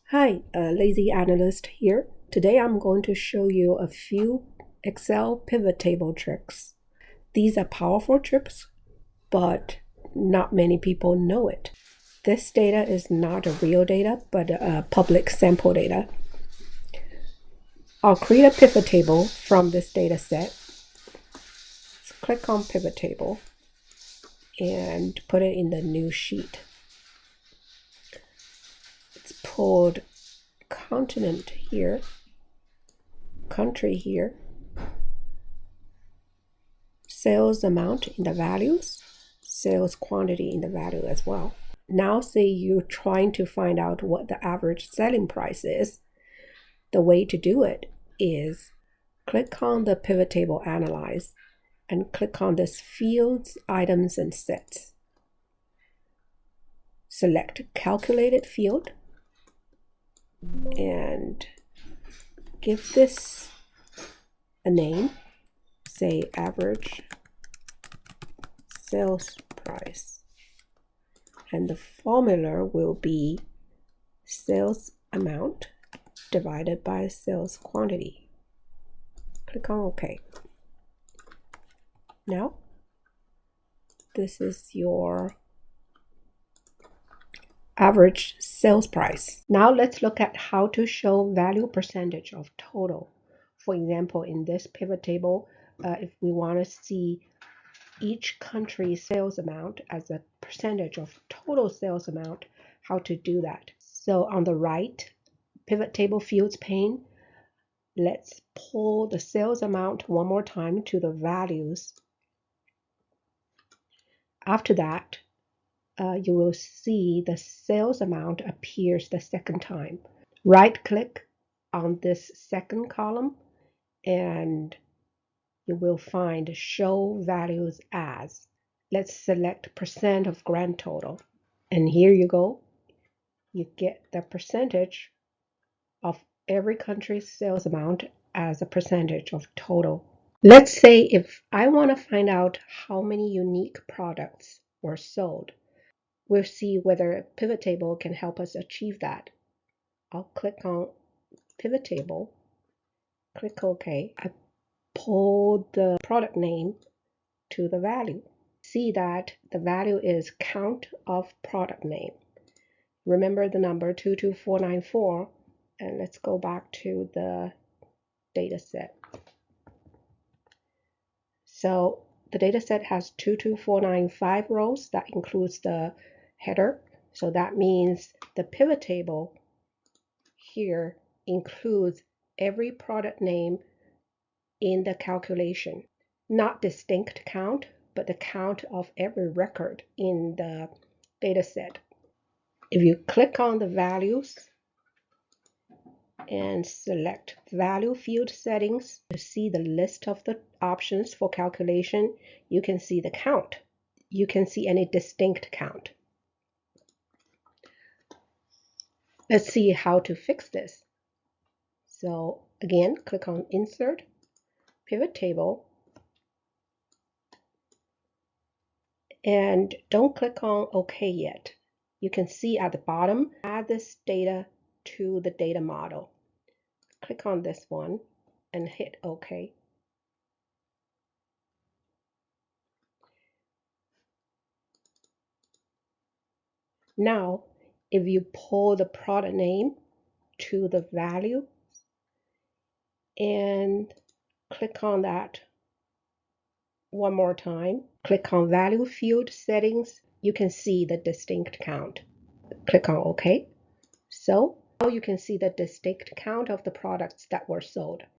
Hi, Lazy Analyst here. Today I'm going to show you a few Excel pivot table tricks. These are powerful tricks, but not many people know it. This data is not a real data, but a public sample data. I'll create a pivot table from this data set. Let's click on pivot table and put it in the new sheet. It's pulled continent here, country here, sales amount in the values, sales quantity in the value as well. Now say you're trying to find out what the average selling price is. The way to do it is click on the pivot table Analyze and click on this Fields, Items, and Sets. Select Calculated Field and give this a name, say average sales price. And the formula will be sales amount divided by sales quantity. Click on OK. Now, this is your average sales price. Now let's look at how to show value percentage of total. For example, in this pivot table, if we want to see each country's sales amount as a percentage of total sales amount, how to do that. So on the right, pivot table fields pane, let's pull the sales amount one more time to the values. After that, you will see the sales amount appears the second time. Right click on this second column and you will find show values as. Let's select percent of grand total. And here you go. You get the percentage of every country's sales amount as a percentage of total. Let's say if I want to find out how many unique products were sold, we'll see whether pivot table can help us achieve that. I'll click on pivot table, click OK. I pull the product name to the value. See that the value is count of product name. Remember the number 22494, and let's go back to the data set. So the data set has 22495 rows. That includes the header. So that means the pivot table here includes every product name in the calculation. Not distinct count, but the count of every record in the data set. If you click on the values and select value field settings to see the list of the options for calculation, you can see the count. You can see any distinct count. Let's see how to fix this. So again, click on Insert, Pivot Table, and don't click on OK yet. You can see at the bottom, add this data to the data model. Click on this one and hit OK. Now, if you pull the product name to the value and click on that one more time, click on value field settings, you can see the distinct count. Click on OK. So now you can see the distinct count of the products that were sold.